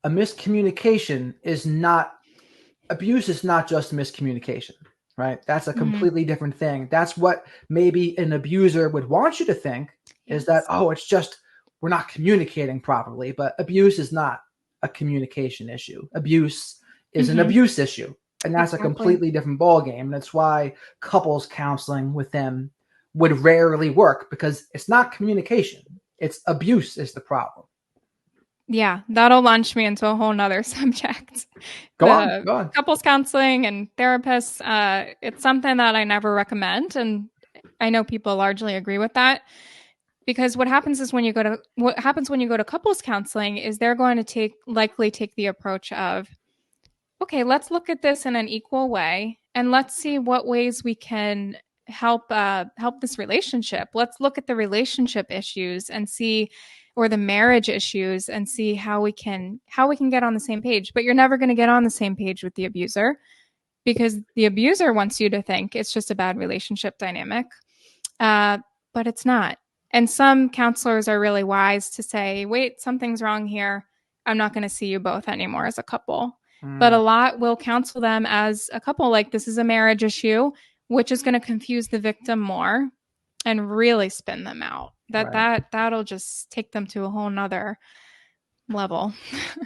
a miscommunication is not, abuse is not just miscommunication, right? That's a Mhm. completely different thing. That's what maybe an abuser would want you to think, is that, Yes. oh, it's just we're not communicating properly. But abuse is not a communication issue. Abuse is an Mhm. abuse issue. And that's a Exactly. completely different ballgame. And that's why couples counseling with them would rarely work, because it's not communication. It's abuse is the problem. Yeah, that'll launch me into a whole nother subject. Go on, The go on. couples counseling and therapists, it's something that I never recommend, and I know people largely agree with that. Because what happens when you go to couples counseling is they're going to likely take the approach of, okay, let's look at this in an equal way, and let's see what ways we can help this relationship. Let's look at the relationship issues and see, or the marriage issues, and see how we can get on the same page. But you're never going to get on the same page with the abuser, because the abuser wants you to think it's just a bad relationship dynamic, uh, but it's not. And some counselors are really wise to say, wait, something's wrong here. I'm not going to see you both anymore as a couple. But Mm, a lot will counsel them as a couple, like this is a marriage issue, which is going to confuse the victim more and really spin them out. right. That'll just take them to a whole nother level.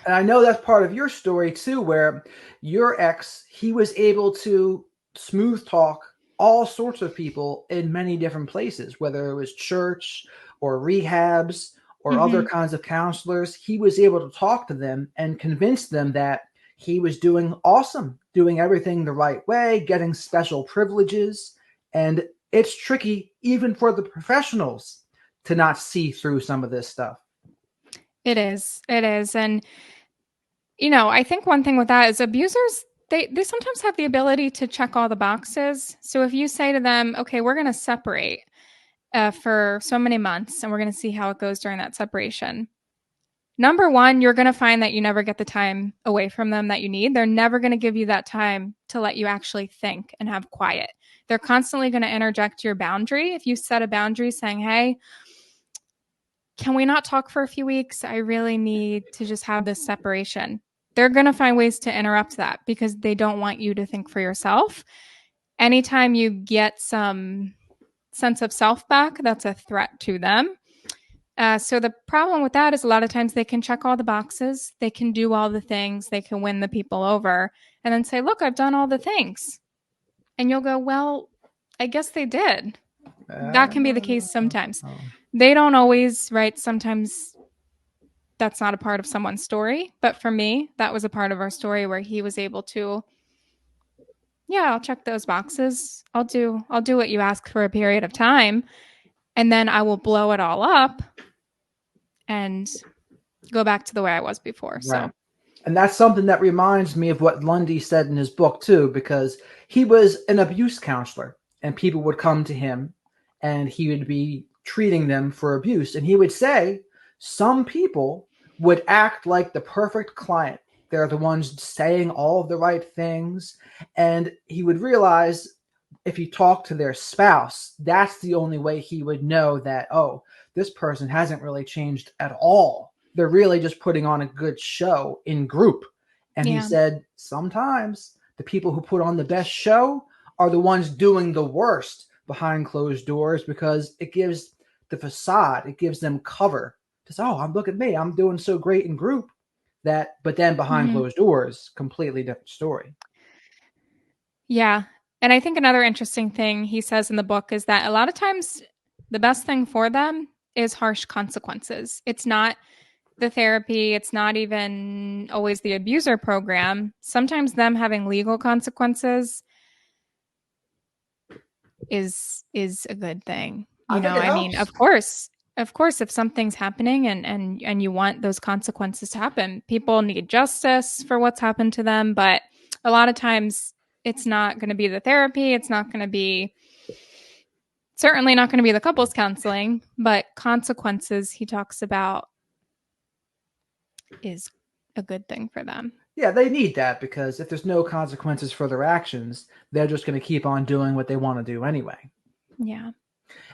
And I know that's part of your story too, where your ex, he was able to smooth talk all sorts of people in many different places, whether it was church or rehabs or other Hmm. kinds of counselors. He was able to talk to them and convince them that he was doing awesome, doing everything the right way, getting special privileges. And it's tricky even for the professionals to not see through some of this stuff. It is. It is. And I think one thing with that is abusers, they sometimes have the ability to check all the boxes. So if you say to them, "Okay, we're going to separate for so many months, and we're going to see how it goes during that separation." Number one, you're going to find that you never get the time away from them that you need. They're never going to give you that time to let you actually think and have quiet. They're constantly going to interject your boundary. If you set a boundary saying, "Hey, can we not talk for a few weeks? I really need to just have this separation." They're going to find ways to interrupt that because they don't want you to think for yourself. Anytime you get some sense of self back, that's a threat to them. So the problem with that is a lot of times they can check all the boxes, they can do all the things, they can win the people over, and then say, "Look, I've done all the things." And you'll go, "Well, I guess they did." That can be the case sometimes. Oh, They don't always, right? Sometimes that's not a part of someone's story. But for me, that was a part of our story where he was able to, yeah, I'll check those boxes. I'll do what you ask for a period of time, and then I will blow it all up and go back to the way I was before. right. So, And that's something that reminds me of what Lundy said in his book too, because he was an abuse counselor and people would come to him and he would be treating them for abuse. And he would say some people would act like the perfect client. They're the ones saying all of the right things. And he would realize if he talked to their spouse, that's the only way he would know that, oh, this person hasn't really changed at all. They're really just putting on a good show in group. And he yeah. said sometimes the people who put on the best show are the ones doing the worst behind closed doors, because it gives the facade, it gives them cover to say, oh, look at me, I'm doing so great in group. That, but then behind Mhm. closed doors, completely different story. Yeah. And I think another interesting thing he says in the book is that a lot of times the best thing for them is harsh consequences. It's not the therapy, it's not even always the abuser program. Sometimes them having legal consequences is a good thing. I think it I mean, helps. of course, if something's happening and you want those consequences to happen, people need justice for what's happened to them. But a lot of times it's not going to be the therapy, it's not going to be certainly not going to be the couples counseling, but consequences he talks about is a good thing for them. Yeah, they need that, because if there's no consequences for their actions, they're just going to keep on doing what they want to do anyway. Yeah.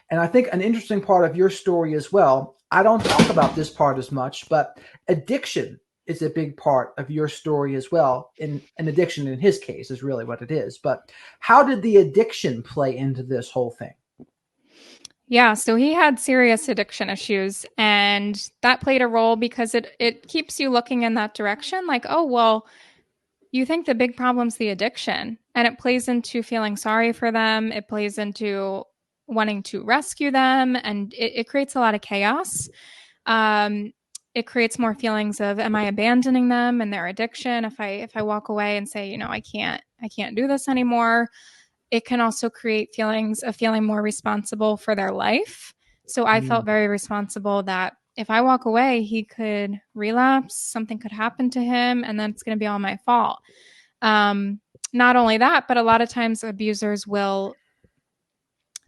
And I think an interesting part of your story as well, I don't talk about this part as much, but addiction is a big part of your story as well. In an addiction, in his case, is really what it is. But how did the addiction play into this whole thing? Yeah, so he had serious addiction issues, and that played a role because it keeps you looking in that direction like, oh, well, you think the big problem's the addiction, and it plays into feeling sorry for them. It plays into wanting to rescue them, and it creates a lot of chaos. Um, it creates more feelings of, am I abandoning them and their addiction if I walk away and say, I can't do this anymore. It can also create feelings of feeling more responsible for their life. So I felt Mm, very responsible that if I walk away, he could relapse, something could happen to him, and then it's going to be all my fault. Um, Not only that, but a lot of times abusers will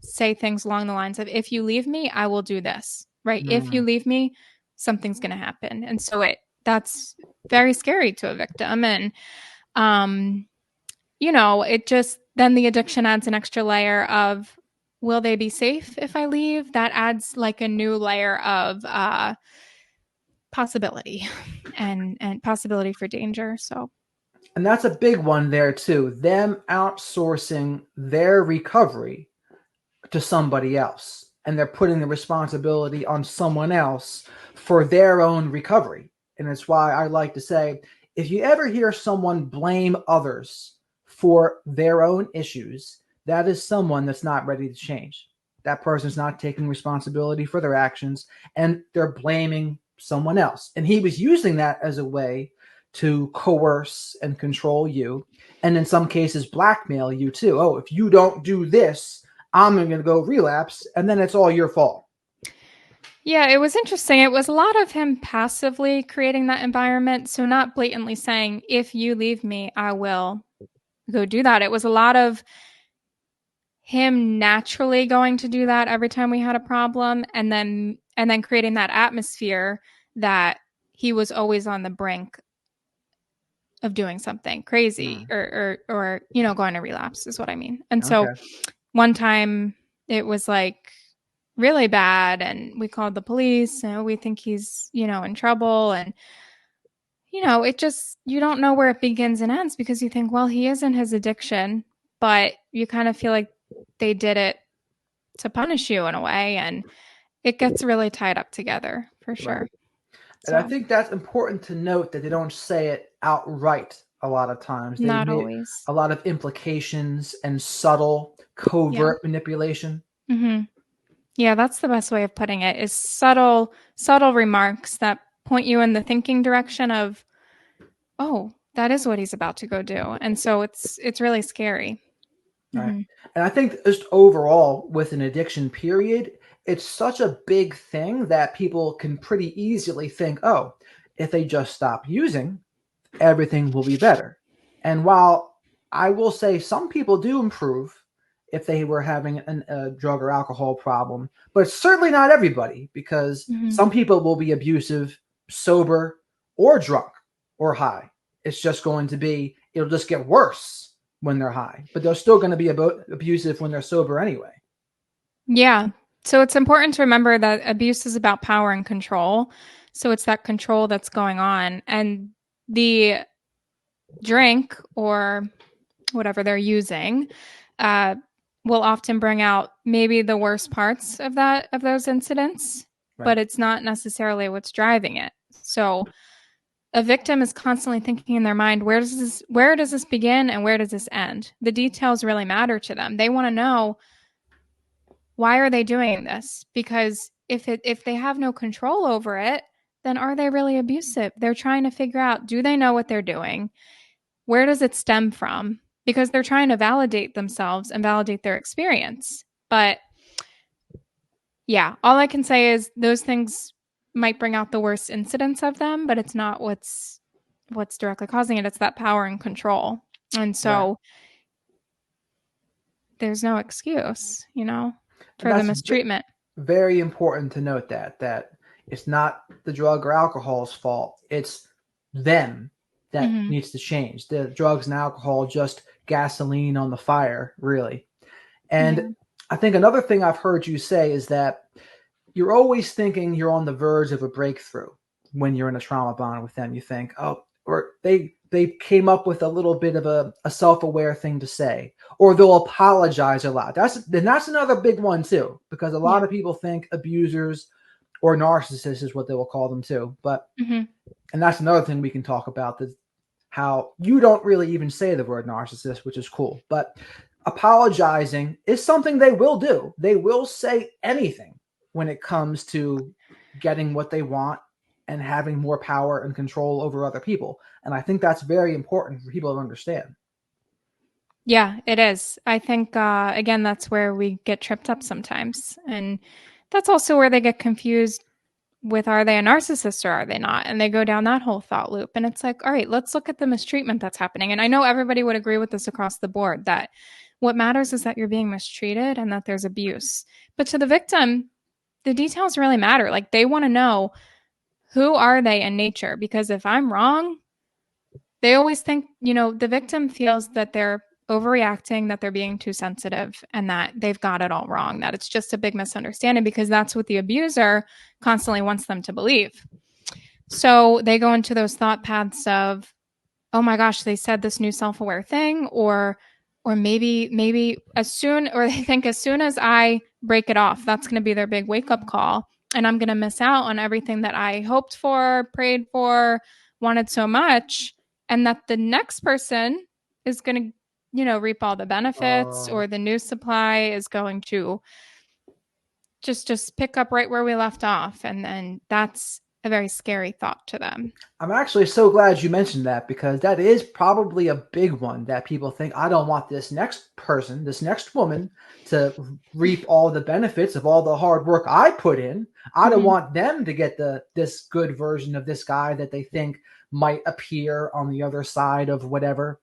say things along the lines of, if you leave me, I will do this, right? If you mm, leave me, something's going to happen. And so that's very scary to a victim. And, um, it just, then the addiction adds an extra layer of, will they be safe if I leave? That adds like a new layer of, possibility and possibility for danger. So, and that's a big one there too. Them outsourcing their recovery to somebody else, and they're putting the responsibility on someone else for their own recovery. And it's why I like to say, if you ever hear someone blame others for their own issues, that is someone that's not ready to change. That person's not taking responsibility for their actions, and they're blaming someone else. And he was using that as a way to coerce and control you, and in some cases blackmail you too. Oh, if you don't do this, I'm going to go relapse, and then it's all your fault. yeah, it was interesting. It was a lot of him passively creating that environment. So, not blatantly saying, if you leave me, I will go do that. It was a lot of him naturally going to do that every time we had a problem, and then creating that atmosphere that he was always on the brink of doing something crazy, Mm, or going to relapse is what I mean. And so okay. one time it was like really bad, and we called the police, and we think he's in trouble. And it just, you don't know where it begins and ends, because you think, well, he is in his addiction, but you kind of feel like they did it to punish you in a way, and it gets really tied up together for Right. sure. And I So, think that's important to note, that they don't say it outright a lot of times. They not make always. a lot of implications and subtle, Yeah. covert manipulation. Hmm. Yeah, that's the best way of putting it, is subtle remarks that point you in the thinking direction of, oh, that is what he's about to go do. And so it's really scary. Right. Hmm. And I think just overall with an addiction period, it's such a big thing that people can pretty easily think, oh, if they just stop using, everything will be better. And while I will say some people do improve if they were having a drug or alcohol problem, but it's certainly not everybody, because Hmm. some people will be abusive, sober, or drunk or high. It's just going to be, it'll just get worse when they're high, but they're still going to be abusive when they're sober anyway. Yeah. So it's important to remember that abuse is about power and control. So it's that control that's going on. And the drink, or whatever they're using, uh, will often bring out maybe the worst parts of those incidents, Right. but it's not necessarily what's driving it. So a victim is constantly thinking in their mind, where does this begin and where does this end? The details really matter to them. They want to know, why are they doing this? Because if they have no control over it, then are they really abusive? They're trying to figure out, do they know what they're doing? Where does it stem from? Because they're trying to validate themselves and validate their experience. But yeah, all I can say is those things might bring out the worst incidents of them, but it's not what's directly causing it. It's that power and control. And Right. so there's no excuse, And for the that's mistreatment. very important to note, that it's not the drug or alcohol's fault. It's them that Hmm. needs to change. The drugs and alcohol just gasoline on the fire, really. And Yeah. I think another thing I've heard you say is that you're always thinking you're on the verge of a breakthrough. when you're in a trauma bond with them. You think, oh, or they came up with a little bit of a self-aware thing to say, or they'll apologize a lot. That's another big one too, because a lot Yeah. of people think abusers or narcissists is what they will call them too. But Mm-hmm. and that's another thing we can talk about, that how you don't really even say the word narcissist, which is cool. But apologizing is something they will do. They will say anything when it comes to getting what they want and having more power and control over other people. And I think that's very important for people to understand. Yeah, it is. I think, again, that's where we get tripped up sometimes. And that's also where they get confused with, are they a narcissist or are they not? And they go down that whole thought loop. And it's like, all right, let's look at the mistreatment that's happening. And I know everybody would agree with this across the board, that what matters is that you're being mistreated and that there's abuse. But to the victim, the details really matter. Like, they want to know, who are they in nature? Because if I'm wrong, they always think, the victim feels that they're overreacting, that they're being too sensitive, and that they've got it all wrong, that it's just a big misunderstanding, because that's what the abuser constantly wants them to believe. So they go into those thought paths of, oh my gosh, they said this new self-aware thing, or maybe or they think as soon as I break it off, that's going to be their big wake-up call, and I'm going to miss out on everything that I hoped for, prayed for, wanted so much, and that the next person is going to, reap all the benefits, Uh, or the new supply is going to just pick up right where we left off, and then that's a very scary thought to them. I'm actually so glad you mentioned that, because that is probably a big one that people think, I don't want this next person, this next woman, to reap all the benefits of all the hard work I put in. I don't Mhm. want them to get this good version of this guy that they think might appear on the other side of whatever.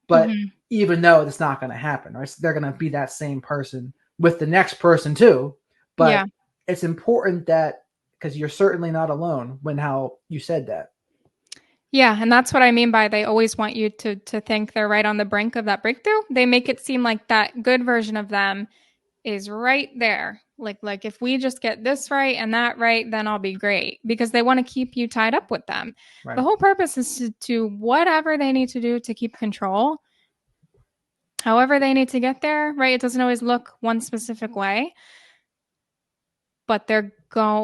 But Mhm. even though it's not going to happen, right? So they're going to be that same person with the next person too. Yeah. But it's important that, because you're certainly not alone when how you said that. Yeah, and that's what I mean by, they always want you to think they're right on the brink of that breakthrough. They make it seem like that good version of them is right there. Like if we just get this right and that right, then I'll be great, because they want to keep you tied up with them. The Right. whole purpose is to whatever they need to do to keep control, however they need to get there, right? It doesn't always look one specific way, but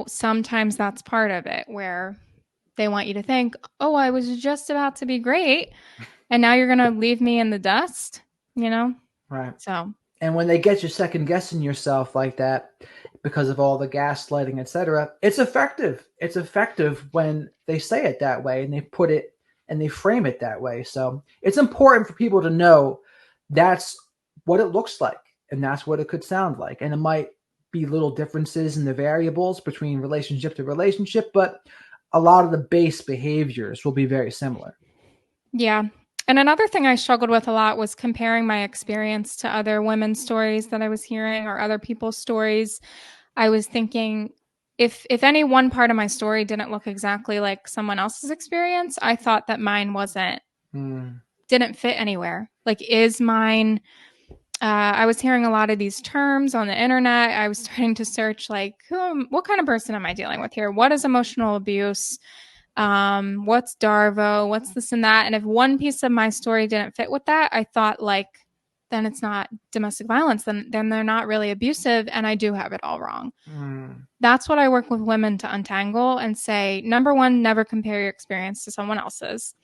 sometimes that's part of it, where they want you to think, "Oh, I was just about to be great, and now you're gonna leave me in the dust," you know? Right. So, And when they get you second guessing yourself like that because of all the gaslighting, etc., it's effective. It's effective when they say it that way and they put it and they frame it that way. So it's important for people to know that's what it looks like and that's what it could sound like. And it might be little differences in the variables between relationship to relationship, but a lot of the base behaviors will be very similar. yeah. And another thing I struggled with a lot was comparing my experience to other women's stories that I was hearing, or other people's stories. I was thinking, if any one part of my story didn't look exactly like someone else's experience, I thought that mine Hmm. didn't fit anywhere. Like, is mine I was hearing a lot of these terms on the internet. I was starting to search, like, what kind of person am I dealing with here? What is emotional abuse? What's Darvo? What's this and that? And if one piece of my story didn't fit with that, I thought, like, then it's not domestic violence. Then they're not really abusive, and I do have it all wrong. Hmm. That's what I work with women to untangle and say, number one, never compare your experience to someone else's.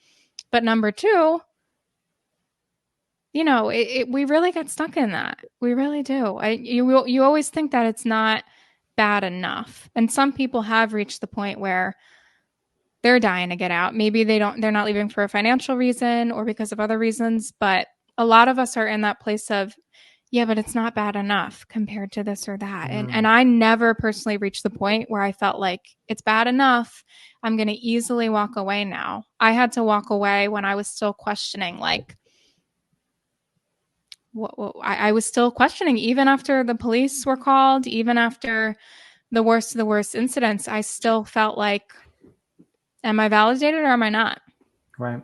But number two, we really get stuck in that. We really do. You always think that it's not bad enough. And some people have reached the point where they're dying to get out. Maybe they're not leaving for a financial reason or because of other reasons, but a lot of us are in that place of, yeah, but it's not bad enough compared to this or that. And Hmm. I never personally reached the point where I felt like it's bad enough, I'm going to easily walk away now. I had to walk away when I was still questioning, like, I was still questioning, even after the police were called, even after the worst of the worst incidents. I still felt like, am I validated or am I not? Right.